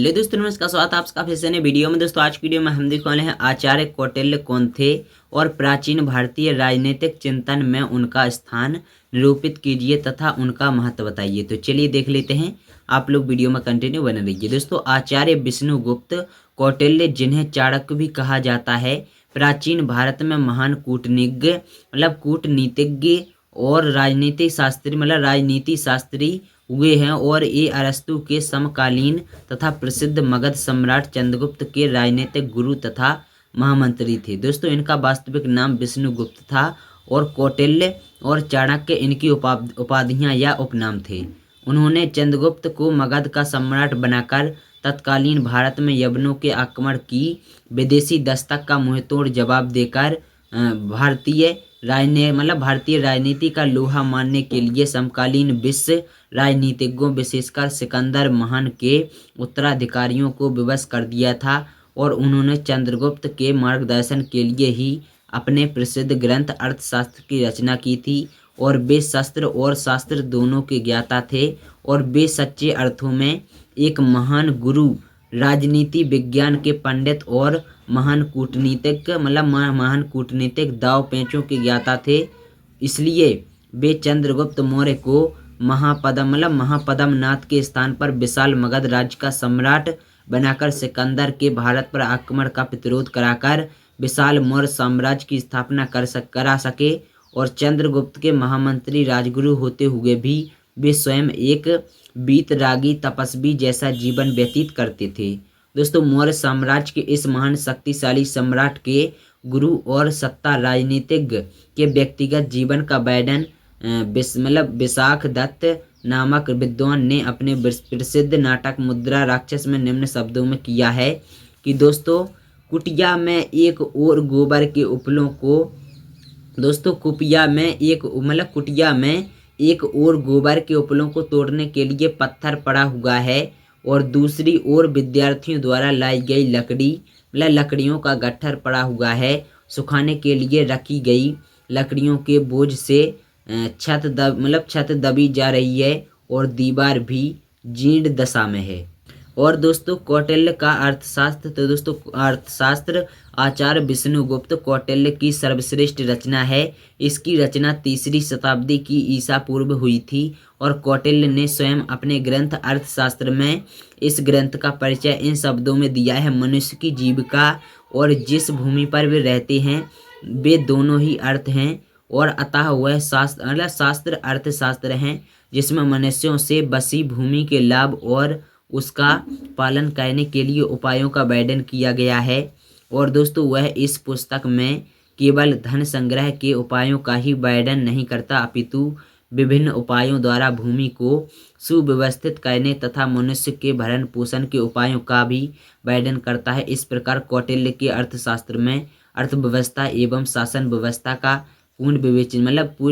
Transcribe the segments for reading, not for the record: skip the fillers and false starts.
Hello दोस्तों, नमस्कार। स्वागत है आपका फिर से नए वीडियो में। दोस्तों आज की वीडियो में हम देखने वाले हैं आचार्य कौटिल्य कौन थे और प्राचीन भारतीय राजनीतिक चिंतन में उनका स्थान निरूपित कीजिए तथा उनका महत्व बताइए। तो चलिए देख लेते हैं, आप लोग वीडियो में कंटिन्यू बने रहिए। दोस्तों आचार्य विष्णुगुप्त कौटिल्य, जिन्हें चाणक्य भी कहा जाता है, प्राचीन भारत में महान कूटनीतिज्ञ और राजनीति शास्त्री हुए हैं और ये अरस्तु के समकालीन तथा प्रसिद्ध मगध सम्राट चंद्रगुप्त के राजनीतिक गुरु तथा महामंत्री थे। दोस्तों इनका वास्तविक नाम विष्णुगुप्त था और कौटिल्य और चाणक्य इनकी उपाधियां या उपनाम थे। उन्होंने चंद्रगुप्त को मगध का सम्राट बनाकर तत्कालीन भारत में यवनों के आक्रमण की विदेशी दस्तक का मुंहतोड़ जवाब देकर भारतीय राजनीति का लोहा मानने के लिए समकालीन विश्व राजनीतिज्ञों विशेषकर सिकंदर महान के उत्तराधिकारियों को विवश कर दिया था और उन्होंने चंद्रगुप्त के मार्गदर्शन के लिए ही अपने प्रसिद्ध ग्रंथ अर्थशास्त्र की रचना की थी। और वे शस्त्र और शास्त्र दोनों के ज्ञाता थे और वे सच्चे अर्थों में एक महान गुरु, राजनीति विज्ञान के पंडित और महान कूटनीतिक दाव पेचों के ज्ञाता थे। इसलिए वे चंद्रगुप्त मौर्य को महापद्मनाथ के स्थान पर विशाल मगध राज्य का सम्राट बनाकर सिकंदर के भारत पर आक्रमण का प्रतिरोध कराकर विशाल मौर्य साम्राज्य की स्थापना करा सके। और चंद्रगुप्त के महामंत्री राजगुरु होते हुए भी वे स्वयं एक वीतरागी तपस्वी जैसा जीवन व्यतीत करते थे। दोस्तों मौर्य साम्राज्य के इस महान शक्तिशाली सम्राट के गुरु और सत्ता राजनीतिज्ञ के व्यक्तिगत जीवन का वर्णन विशाख दत्त नामक विद्वान ने अपने प्रसिद्ध नाटक मुद्रा राक्षस में निम्न शब्दों में किया है कि दोस्तों कुटिया में एक और गोबर के उपलों को तोड़ने के लिए पत्थर पड़ा हुआ है और दूसरी ओर विद्यार्थियों द्वारा लाई गई लकड़ियों का गट्ठर पड़ा हुआ है। सुखाने के लिए रखी गई लकड़ियों के बोझ से छत दबी जा रही है और दीवार भी जीर्ण दशा में है। और दोस्तों कौटिल्य का अर्थशास्त्र, तो दोस्तों अर्थशास्त्र आचार्य विष्णुगुप्त कौटिल्य की सर्वश्रेष्ठ रचना है। इसकी रचना 3री शताब्दी की ईसा पूर्व हुई थी और कौटिल्य ने स्वयं अपने ग्रंथ अर्थशास्त्र में इस ग्रंथ का परिचय इन शब्दों में दिया है: मनुष्य की जीविका और जिस भूमि पर वे रहते हैं वे दोनों ही अर्थ हैं और अतः वह शास्त्र अर्थशास्त्र हैं जिसमें मनुष्यों से बसी भूमि के लाभ और उसका पालन करने के लिए उपायों का वर्णन किया गया है। और दोस्तों वह इस पुस्तक में केवल धन संग्रह के उपायों का ही वर्णन नहीं करता अपितु विभिन्न उपायों द्वारा भूमि को सुव्यवस्थित करने तथा मनुष्य के भरण पोषण के उपायों का भी वर्णन करता है। इस प्रकार कौटिल्य के अर्थशास्त्र में अर्थव्यवस्था एवं शासन व्यवस्था का पूर्ण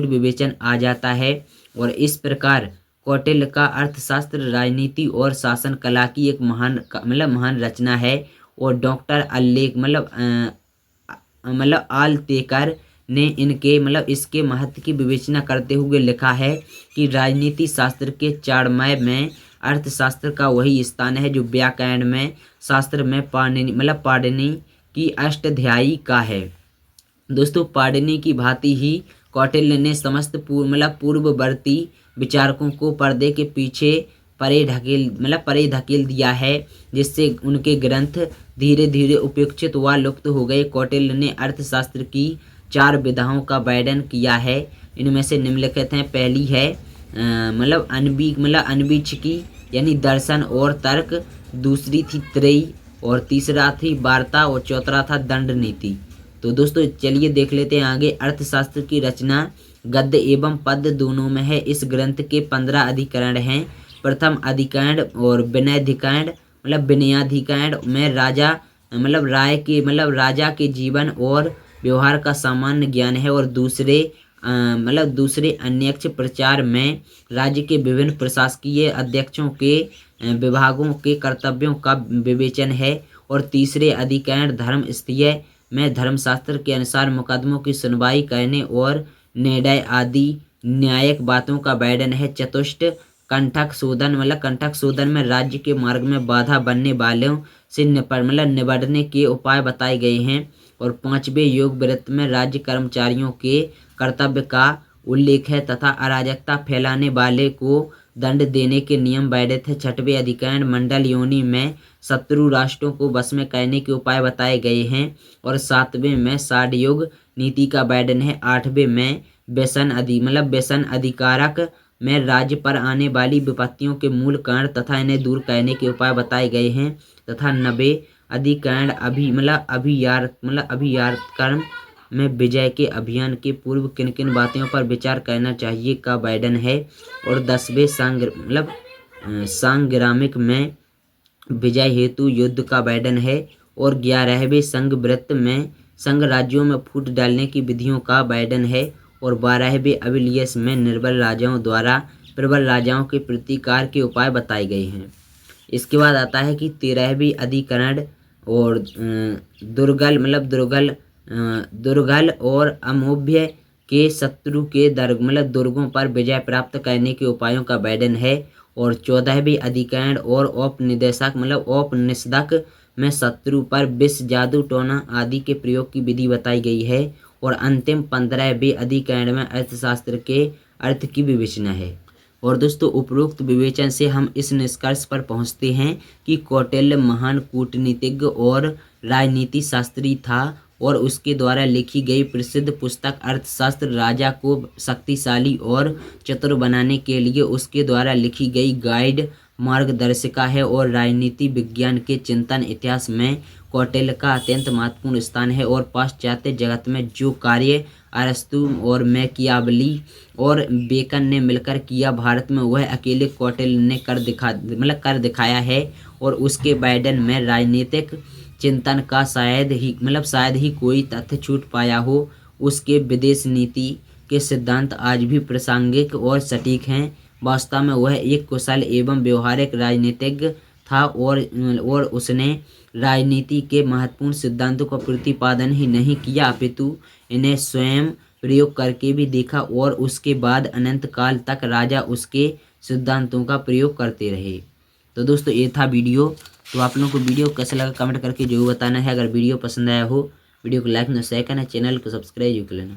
विवेचन आ जाता है। और इस प्रकार कौटिल्य का अर्थशास्त्र राजनीति और शासन कला की एक महान रचना है। और डॉक्टर आलतेकर ने इसके महत्व की विवेचना करते हुए लिखा है कि राजनीति शास्त्र के चाणमय में अर्थशास्त्र का वही स्थान है जो व्याकरण में शास्त्र में पाणिनि की अष्टाध्यायी का है। दोस्तों पाणिनि की भांति ही कौटिल्य ने समस्त पूर्ववर्ती विचारकों को पर्दे के पीछे परे धकेल दिया है, जिससे उनके ग्रंथ धीरे धीरे उपेक्षित व लुप्त हो गए। कौटिल्य ने अर्थशास्त्र की 4 विधाओं का वर्णन किया है। इनमें से निम्नलिखित हैं: पहली है अन्वीक्षिकी यानी दर्शन और तर्क, दूसरी थी त्रयी और तीसरा थी वार्ता और चौथा था दंड नीति। तो दोस्तों चलिए देख लेते हैं आगे। अर्थशास्त्र की रचना गद्य एवं पद्य दोनों में है। इस ग्रंथ के 15 अधिकरण हैं। प्रथम अधिकरण और विनयाधिकरण में राजा के जीवन और व्यवहार का सामान्य ज्ञान है। और दूसरे अन्यक्ष प्रचार में राज्य के विभिन्न प्रशासकीय अध्यक्षों के विभागों के कर्तव्यों का विवेचन है। और तीसरे अधिकरण धर्मस्थीय में धर्मशास्त्र के अनुसार मुकदमों की सुनवाई करने और निर्णय आदि न्यायिक बातों का वर्णन है। चतुष्ट कंटक शोधन में राज्य के मार्ग में बाधा बनने वालों से निपटने के उपाय बताए गए हैं। और 5वें योग वृत्त में राज्य कर्मचारियों के कर्तव्य का उल्लेख है तथा अराजकता फैलाने वाले को दंड देने के नियम वर्णित है। 6वें अधिकरण मंडल योनि में शत्रु राष्ट्रों को वश में करने के उपाय बताए गए हैं। और 7वें में साढ़योग नीति का वर्णन है। 8वें में व्यसन अधिकारक में राज्य पर आने वाली विपत्तियों के मूल कारण तथा इन्हें दूर करने के उपाय बताए गए हैं। तथा 9वें अधिकरण अभियार्कर्म में विजय के अभियान के पूर्व किन किन बातों पर विचार करना चाहिए का वर्णन है। और 10वें सांग्रामिक में विजय हेतु युद्ध का वर्णन है। और 11वें संघ वृत्त में संघ राज्यों में फूट डालने की विधियों का वर्णन है। और 12वें अभिलेख में निर्बल राजाओं द्वारा प्रबल राजाओं के प्रतिकार के उपाय बताए गए हैं। इसके बाद आता है कि 13वें अधिकरण और दुर्गल और अमोभ्य के शत्रु के दुर्गों पर विजय प्राप्त करने के उपायों का वर्णन है। और 14वें अधिकरण और औपनिषदक में शत्रु पर विष, जादू टोना आदि के प्रयोग की विधि बताई गई है। और अंतिम 15वें अधिकरण में अर्थशास्त्र के अर्थ की विवेचना है। और दोस्तों उपरोक्त विवेचन से हम इस निष्कर्ष पर पहुंचते हैं कि कौटिल्य महान कूटनीतिज्ञ और राजनीति शास्त्री था और उसके द्वारा लिखी गई प्रसिद्ध पुस्तक अर्थशास्त्र राजा को शक्तिशाली और चतुर बनाने के लिए उसके द्वारा लिखी गई गाइड मार्गदर्शिका है। और राजनीति विज्ञान के चिंतन इतिहास में कौटिल्य का अत्यंत महत्वपूर्ण स्थान है। और पाश्चात्य जगत में जो कार्य अरस्तु और मैकियावली और बेकन ने मिलकर किया, भारत में वह अकेले कौटिल्य ने कर दिखाया है। और उसके वर्णन में राजनीतिक चिंतन का शायद ही कोई तथ्य छूट पाया हो। उसके विदेश नीति के सिद्धांत आज भी प्रासंगिक और सटीक हैं। वास्तव में वह एक कुशल एवं व्यवहारिक राजनीतिज्ञ था और उसने राजनीति के महत्वपूर्ण सिद्धांतों का प्रतिपादन ही नहीं किया अपितु इन्हें स्वयं प्रयोग करके भी देखा। और उसके बाद अनंत काल तक राजा उसके सिद्धांतों का प्रयोग करते रहे। तो दोस्तों ये था वीडियो। तो आप लोगों को वीडियो कैसा लगा कमेंट करके जरूर बताना है। अगर वीडियो पसंद आया हो वीडियो को लाइक न शेयर करना, चैनल को सब्सक्राइब कर लेना।